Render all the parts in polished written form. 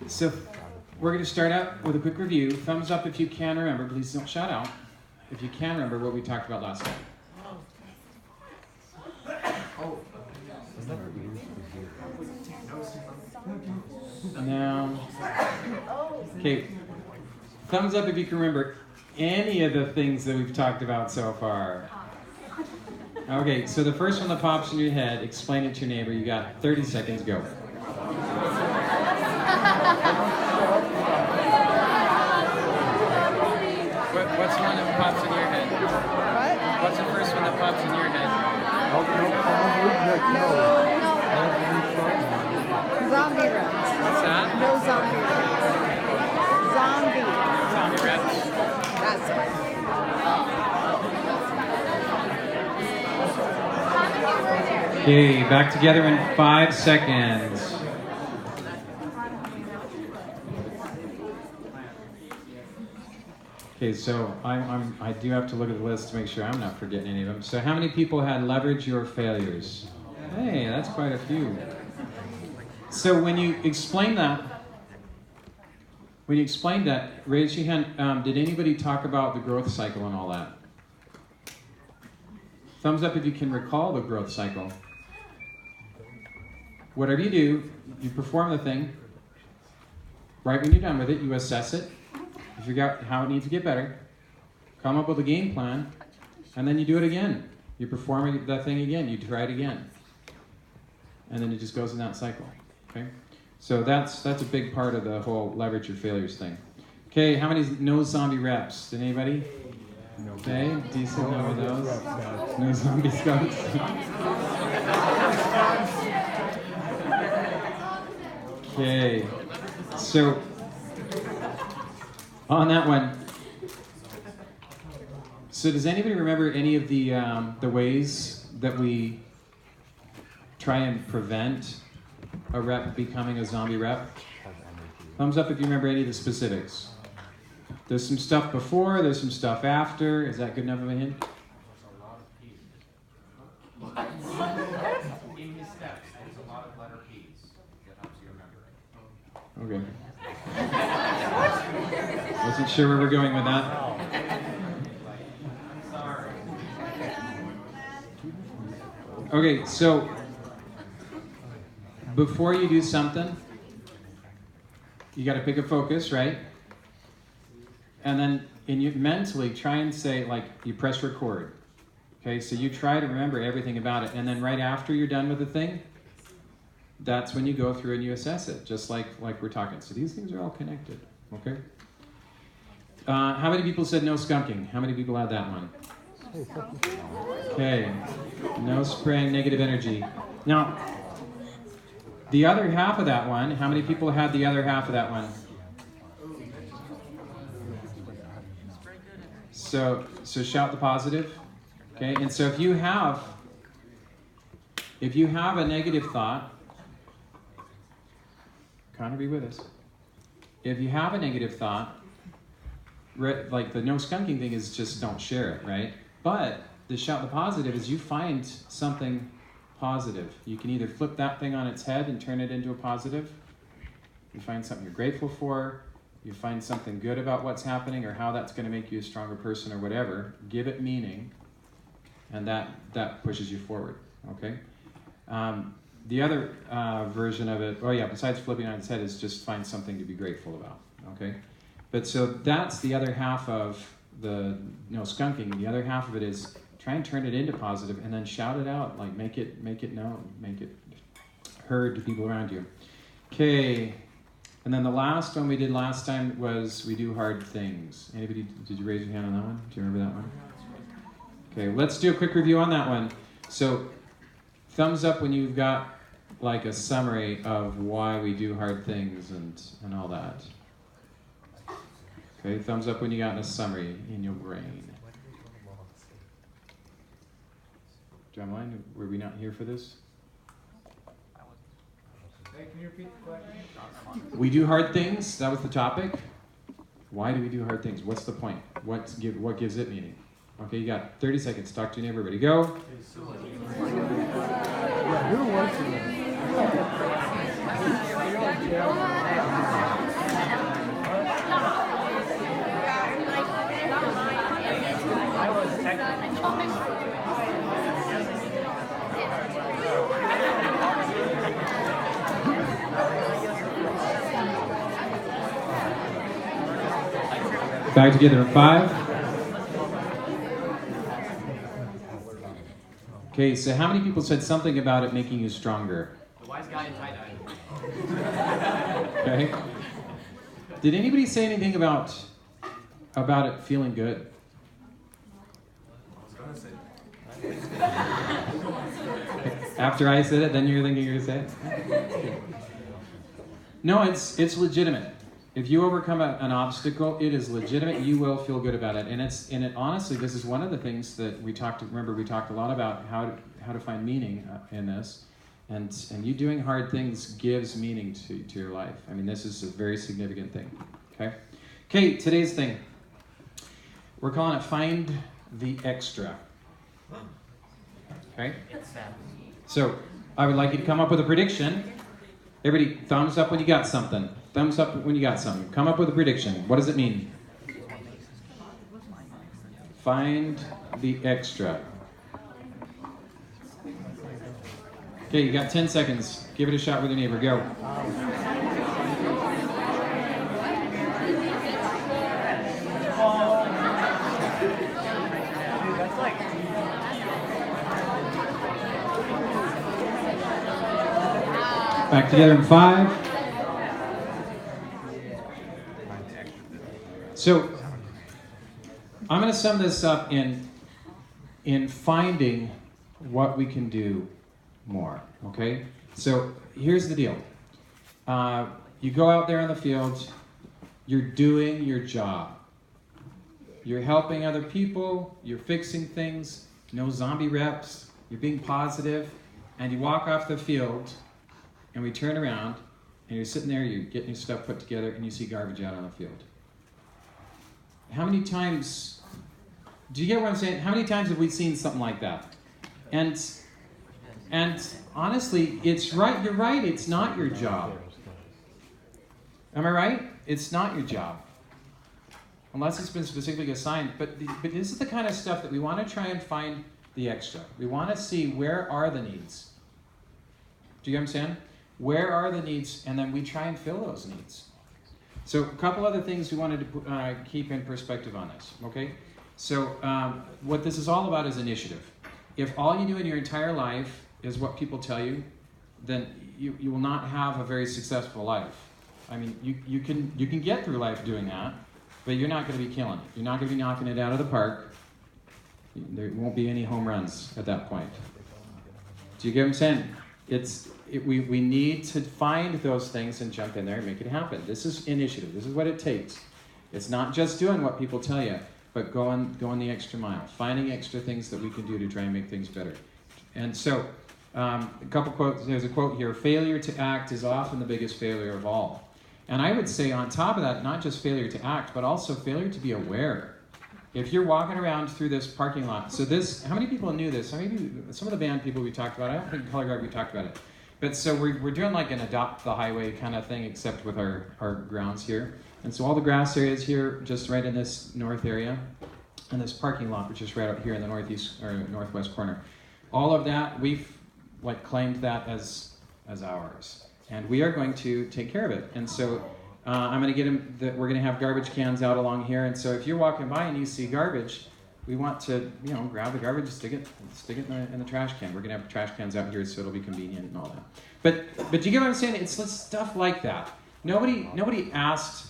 So we're going to start out with a quick review. Thumbs up if you can remember. Please don't shout out. If you can remember what we talked about last time. Now, okay, thumbs up if you can remember any of the things that we've talked about so far. Okay, so the first one that pops in your head, explain it to your neighbor. You got 30 seconds, go. What's the one that pops in your head? What? What's the first one that pops in your head? Zombie reps. What's that? No zombie reps. Zombie. Zombie reps. That's it. Okay, back together in 5 seconds. Okay, so I do have to look at the list to make sure I'm not forgetting any of them. So how many people had leverage your failures? Hey, that's quite a few. So when you explain that, raise your hand. Did anybody talk about the growth cycle and all that? Thumbs up if you can recall the growth cycle. Whatever you do, you perform the thing. Right when you're done with it, you assess it. You figure out how it needs to get better. Come up with a game plan. And then you do it again. You perform that thing again. You try it again. And then it just goes in that cycle. Okay? So that's a big part of the whole leverage your failures thing. Okay, how many no zombie reps? Did anybody? Okay, decent number of those. No zombie skunks. Okay, so on that one. So does anybody remember any of the ways that we try and prevent a rep becoming a zombie rep? Thumbs up if you remember any of the specifics. There's some stuff before, there's some stuff after. Is that good enough of a hint? In his steps, there's a lot of letter P's that helps you remember it. Okay. Wasn't sure where we're going with that. Okay, so before you do something, you got to pick a focus, right? And then mentally try and say, like, you press record. Okay, so you try to remember everything about it. And then right after you're done with the thing, that's when you go through and you assess it, just like we're talking. So these things are all connected, okay? How many people said no skunking? How many people had that one? Okay, no spraying negative energy. Now, the other half of that one, how many people had the other half of that one? So shout the positive. Okay, and so if you have a negative thought, Connor, be with us. If you have a negative thought, like the no skunking thing is just don't share it, right? But the shout the positive is you find something positive. You can either flip that thing on its head and turn it into a positive. You find something you're grateful for. You find something good about what's happening or how that's going to make you a stronger person or whatever. Give it meaning, and that pushes you forward, okay? The other version of it, besides flipping on its head, is just find something to be grateful about, okay? But so that's the other half of the no skunking. The other half of it is try and turn it into positive and then shout it out, like make it known, make it heard to people around you. Okay, and then the last one we did last time was we do hard things. Anybody, did you raise your hand on that one? Do you remember that one? Okay, let's do a quick review on that one. So thumbs up when you've got like a summary of why we do hard things and all that. Okay, thumbs up when you got a summary in your brain. John Line, were we not here for this? Hey, can you repeat the question? We do hard things, that was the topic. Why do we do hard things? What's the point? What gives it meaning? Okay, you got 30 seconds. Talk to your neighbor. Ready, go. Yeah, you're working. Back together in 5. Okay, so how many people said something about it making you stronger? The wise guy in tie-dye. Okay. Did anybody say anything about it feeling good? After I said it, then you're thinking you're going to say it? No, it's legitimate. If you overcome an obstacle, it is legitimate. You will feel good about it, and honestly, this is one of the things that we talked. Remember, we talked a lot about how to find meaning in this, and you doing hard things gives meaning to your life. I mean, this is a very significant thing. Okay. Today's thing. We're calling it Find the Extra. Okay. So I would like you to come up with a prediction. Everybody, thumbs up when you got something. Thumbs up when you got something. Come up with a prediction. What does it mean? Find the extra. Okay, you got 10 seconds. Give it a shot with your neighbor. Go. Back together in 5. So, I'm going to sum this up in finding what we can do more, okay? So, here's the deal. You go out there in the field, you're doing your job. You're helping other people, you're fixing things, no zombie reps, you're being positive, and you walk off the field, and we turn around, and you're sitting there, you're getting your stuff put together, and you see garbage out on the field. How many times, do you get what I'm saying? How many times have we seen something like that? And honestly, it's right, you're right, it's not your job. Am I right? It's not your job. Unless it's been specifically assigned. But this is the kind of stuff that we want to try and find the extra. We want to see where are the needs. Do you understand? Where are the needs? And then we try and fill those needs. So a couple other things we wanted to keep in perspective on this, okay? So what this is all about is initiative. If all you do in your entire life is what people tell you, then you will not have a very successful life. I mean, you can get through life doing that, but you're not going to be killing it. You're not going to be knocking it out of the park. There won't be any home runs at that point. Do you get what I'm saying? We need to find those things and jump in there and make it happen. This is initiative. This is what it takes. It's not just doing what people tell you, but going the extra mile, finding extra things that we can do to try and make things better. And so, a couple quotes. There's a quote here: "Failure to act is often the biggest failure of all." And I would say on top of that, not just failure to act, but also failure to be aware. If you're walking around through this parking lot, so this, how many people knew this? Some of the band people we talked about, I don't think Color Guard we talked about it. But so we're doing like an adopt the highway kind of thing, except with our grounds here. And so all the grass areas here, just right in this north area, and this parking lot, which is right out here in the northeast or northwest corner. All of that, we've like claimed that as ours. And we are going to take care of it. And so I'm going to get him that we're going to have garbage cans out along here. And so if you're walking by and you see garbage, we want to, grab the garbage, stick it in the trash can. We're going to have trash cans out here so it'll be convenient and all that. But you get what I'm saying? It's stuff like that. Nobody asked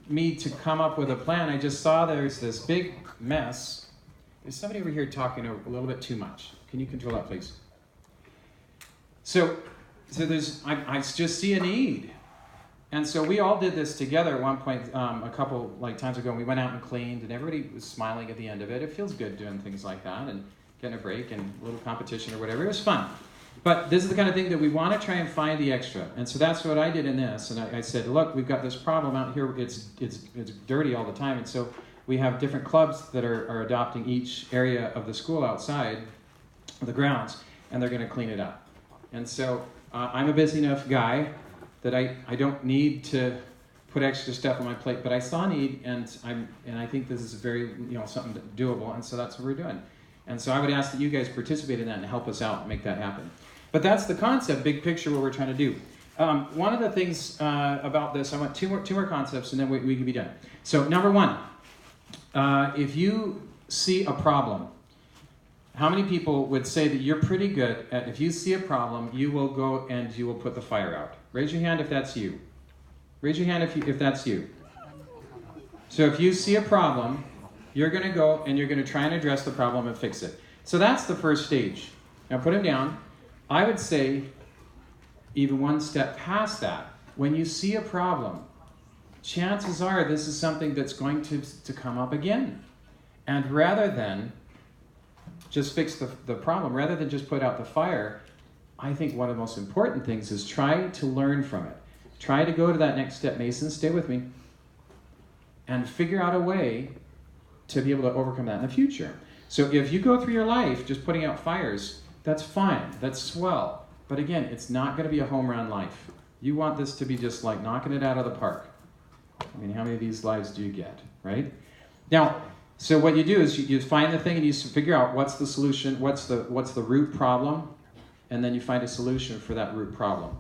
me to come up with a plan. I just saw there's this big mess. There's somebody over here talking a little bit too much. Can you control that, please? So there's, I just see a need. And so we all did this together at one point, a couple times ago, and we went out and cleaned, and everybody was smiling at the end of it. It feels good doing things like that, and getting a break, and a little competition or whatever. It was fun. But this is the kind of thing that we want to try and find the extra. And so that's what I did in this. And I said, look, we've got this problem out here. It's dirty all the time. And so we have different clubs that are adopting each area of the school outside of the grounds, and they're going to clean it up. And so I'm a busy enough guy that I don't need to put extra stuff on my plate, but I saw a need, and I think this is very something doable, and so that's what we're doing. And so I would ask that you guys participate in that and help us out and make that happen. But that's the concept, big picture, what we're trying to do. One of the things about this, I want two more concepts, and then we can be done. So number one, if you see a problem, how many people would say that you're pretty good at, if you see a problem, you will go and you will put the fire out? Raise your hand if that's you. Raise your hand if that's you. So if you see a problem, you're going to go and you're going to try and address the problem and fix it. So that's the first stage. Now put them down. I would say even one step past that. When you see a problem, chances are this is something that's going to come up again. And rather than just fix the problem, rather than just put out the fire, I think one of the most important things is try to learn from it. Try to go to that next step. Mason, stay with me. And figure out a way to be able to overcome that in the future. So if you go through your life just putting out fires, that's fine. That's swell. But again, it's not going to be a home run life. You want this to be just like knocking it out of the park. I mean, how many of these lives do you get, right? Now, so what you do is you find the thing and you figure out what's the solution, what's the root problem, and then you find a solution for that root problem.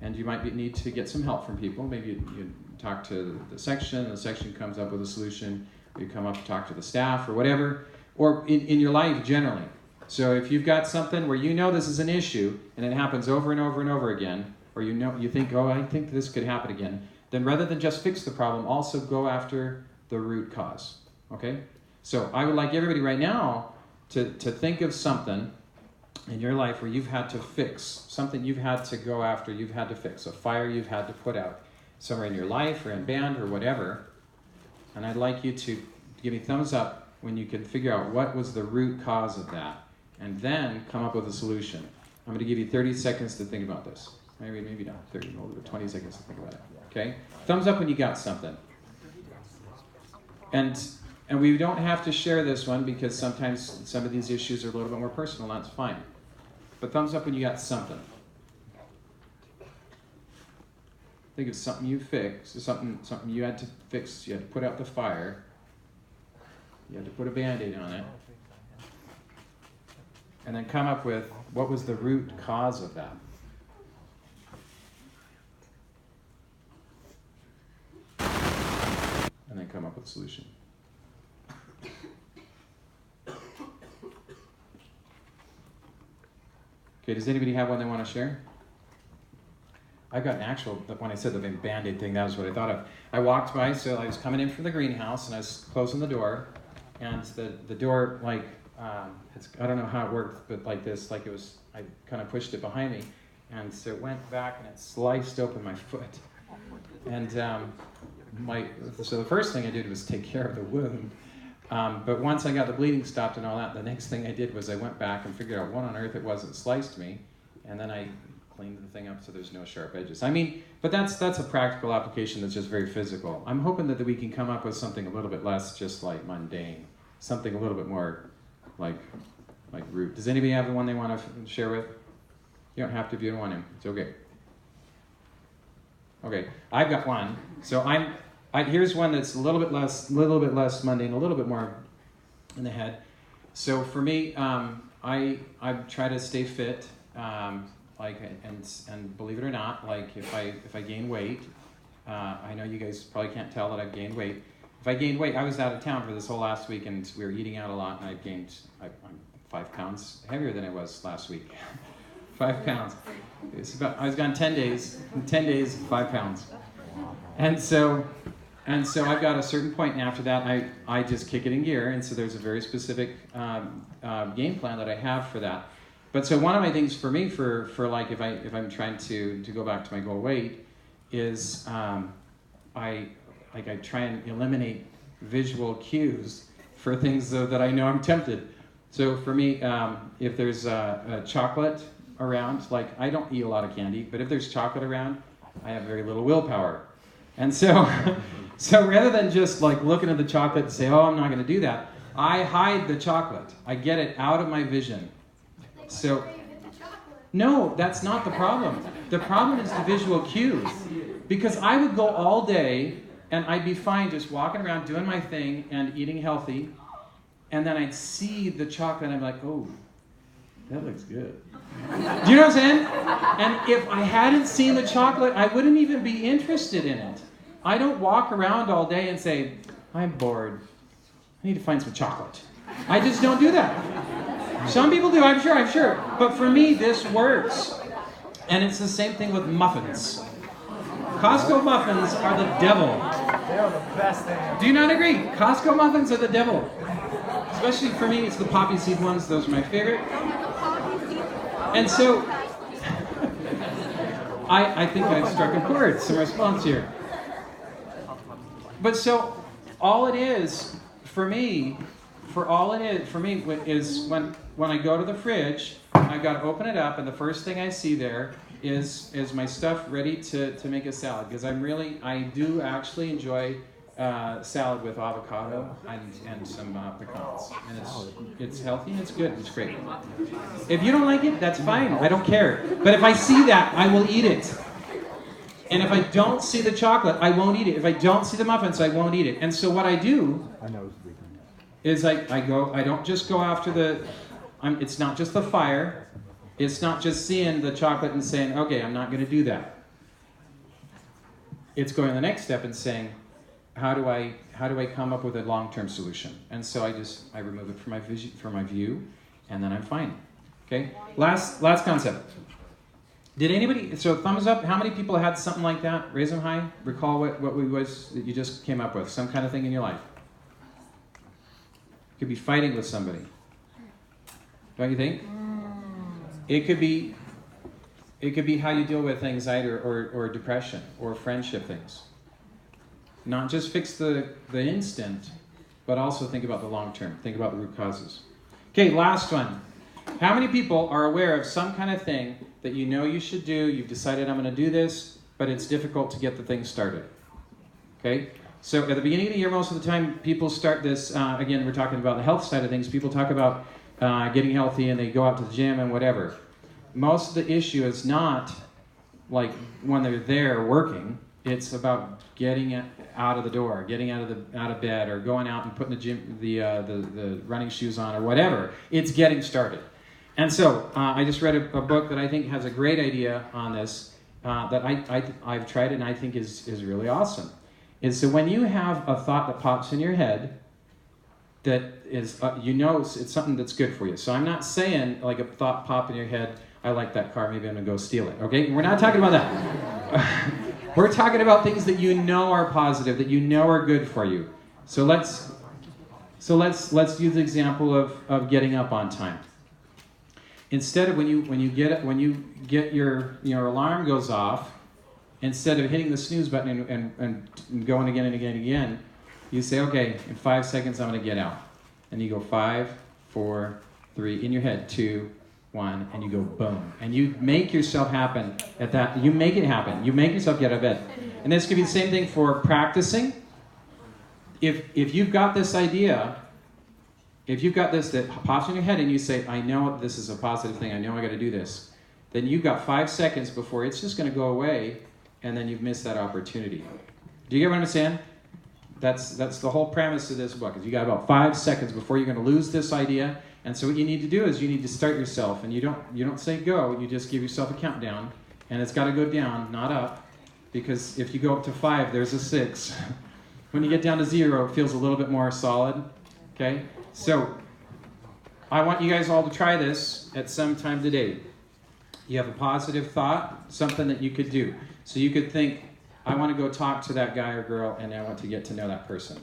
And you might need to get some help from people. Maybe you talk to the section comes up with a solution, you come up and talk to the staff or whatever, or in your life generally. So if you've got something where you know this is an issue and it happens over and over and over again, or you think, oh, I think this could happen again, then rather than just fix the problem, also go after the root cause, okay? So I would like everybody right now to think of something in your life where you've had to fix, something you've had to go after, you've had to fix, a fire you've had to put out, somewhere in your life or in band or whatever. And I'd like you to give me thumbs up when you can figure out what was the root cause of that, and then come up with a solution. I'm going to give you 30 seconds to think about this. Maybe not 30, but 20 seconds to think about it. Okay? Thumbs up when you got something. And we don't have to share this one because sometimes some of these issues are a little bit more personal, and that's fine. But thumbs up when you got something. Think of something you fixed, something you had to fix, you had to put out the fire, you had to put a Band-Aid on it, and then come up with what was the root cause of that. And then come up with a solution. Okay, does anybody have one they want to share? I got an actual, when I said the Band-Aid thing, that was what I thought of. I walked by, so I was coming in from the greenhouse, and I was closing the door, and the door, like, I don't know how it worked, but like this, like it was, I kind of pushed it behind me, and so it went back, and it sliced open my foot. And so the first thing I did was take care of the wound. But once I got the bleeding stopped and all that, the next thing I did was I went back and figured out what on earth it was that sliced me, and then I cleaned the thing up so there's no sharp edges. I mean, but that's a practical application that's just very physical. I'm hoping that we can come up with something a little bit less just like mundane, something a little bit more like root. Does anybody have the one they want to share with? You don't have to if you don't want to. It's okay. Okay, I've got one. So here's one that's a little bit less mundane, a little bit more in the head. So for me, I try to stay fit, and believe it or not, like if I gain weight, I know you guys probably can't tell that I've gained weight. If I gained weight, I was out of town for this whole last week, and we were eating out a lot, and I'm 5 pounds heavier than I was last week. 5 pounds. I was gone 10 days. 10 days, 5 pounds. And so I've got a certain point, and after that, I just kick it in gear. And so there's a very specific game plan that I have for that. But so one of my things for me, for like if I'm trying to go back to my goal weight, is I try and eliminate visual cues for things that I know I'm tempted. So for me, if there's a chocolate around, like I don't eat a lot of candy, but if there's chocolate around, I have very little willpower. And so rather than just like looking at the chocolate and say, oh, I'm not going to do that, I hide the chocolate. I get it out of my vision. So, no, that's not the problem. The problem is the visual cues. Because I would go all day and I'd be fine just walking around doing my thing and eating healthy. And then I'd see the chocolate and I'm like, oh, that looks good. Do you know what I'm saying? And if I hadn't seen the chocolate, I wouldn't even be interested in it. I don't walk around all day and say, I'm bored. I need to find some chocolate. I just don't do that. Some people do, I'm sure. But for me, this works. And it's the same thing with muffins. Costco muffins are the devil. They're the best thing ever. Do you not agree? Costco muffins are the devil. Especially for me, it's the poppy seed ones. Those are my favorite. And so, I think I've struck a chord, some response here. But so, all it is for me is when I go to the fridge, I've got to open it up, and the first thing I see there is my stuff ready to make a salad, because I do actually enjoy salad with avocado and some pecans, and it's healthy and it's good, it's great. If you don't like it, that's fine, I don't care. But if I see that, I will eat it. And if I don't see the chocolate, I won't eat it. If I don't see the muffins, I won't eat it. And so what I do is I don't just go after it's not just the fire. It's not just seeing the chocolate and saying, okay, I'm not going to do that. It's going the next step and saying, how do I come up with a long-term solution? And so I remove it from my view, and then I'm fine. Okay. Last concept. Did anybody? So thumbs up. How many people had something like that? Raise them high. Recall what was that you just came up with. Some kind of thing in your life. Could be fighting with somebody. Don't you think? It could be how you deal with anxiety or depression or friendship things. Not just fix the instant, but also think about the long term. Think about the root causes. Okay, last one. How many people are aware of some kind of thing that you know you should do? You've decided I'm going to do this, but it's difficult to get the thing started. Okay? So at the beginning of the year, most of the time, people start this, again, we're talking about the health side of things. People talk about getting healthy and they go out to the gym and whatever. Most of the issue is not like when they're there working. It's about getting out of the door, getting out of bed, or going out and putting the running shoes on or whatever. It's getting started. And so I just read a book that I think has a great idea on this that I've tried and I think is really awesome. Is so when you have a thought that pops in your head that is, it's something that's good for you. So I'm not saying like a thought pop in your head, I like that car, maybe I'm going to go steal it. Okay? We're not talking about that. We're talking about things that you know are positive, that you know are good for you. So let's use the example of getting up on time. Instead of when you get your alarm goes off, instead of hitting the snooze button and going again and again and again, you say, okay, in 5 seconds I'm going to get out. And you go 5, 4, 3, in your head, 2, 1, and you go boom. And you make yourself happen at that. You make it happen. You make yourself get out of bed. And this could be the same thing for practicing. If you've got this idea, if you've got this that pops in your head and you say, I know this is a positive thing, I know I got to do this, then you've got 5 seconds before it's just going to go away, and then you've missed that opportunity. Do you get what I'm saying? That's the whole premise of this book. Is you got about 5 seconds before you're going to lose this idea. And so what you need to do is you need to start yourself, and you don't say go, you just give yourself a countdown, and it's got to go down, not up, because if you go up to 5, there's a 6. When you get down to 0, it feels a little bit more solid. Okay? So I want you guys all to try this at some time today. You have a positive thought, something that you could do. So you could think, I want to go talk to that guy or girl, and I want to get to know that person.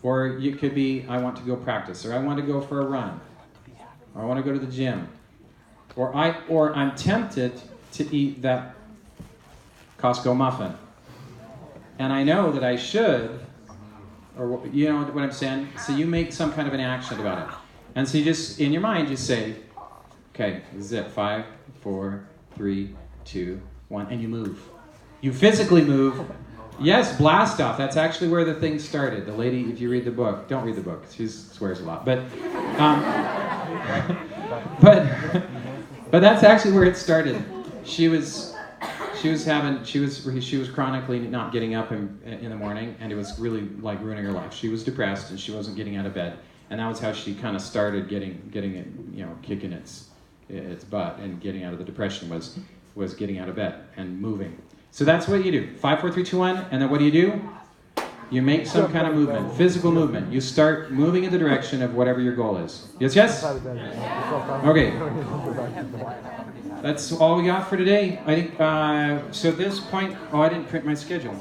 Or you could be, I want to go practice, or I want to go for a run, or I want to go to the gym, or I'm tempted to eat that Costco muffin, and I know that I should, or you know what I'm saying? So you make some kind of an action about it. And so you just, in your mind, you say, okay, this is it, 5, 4, 3, 2, 1, and you move. You physically move. Yes, blast off. That's actually where the thing started. The lady, if you read the book, don't read the book. She swears a lot. But that's actually where it started. She was chronically not getting up in the morning, and it was really like ruining her life. She was depressed and she wasn't getting out of bed, and that was how she kind of started getting it, kicking its butt and getting out of the depression was getting out of bed and moving. So that's what you do. 5, 4, 3, 2, 1, and then what do? You make some kind of movement, physical movement. You start moving in the direction of whatever your goal is. Yes, yes? Okay. That's all we got for today. I think, so at this point, oh, I didn't print my schedule.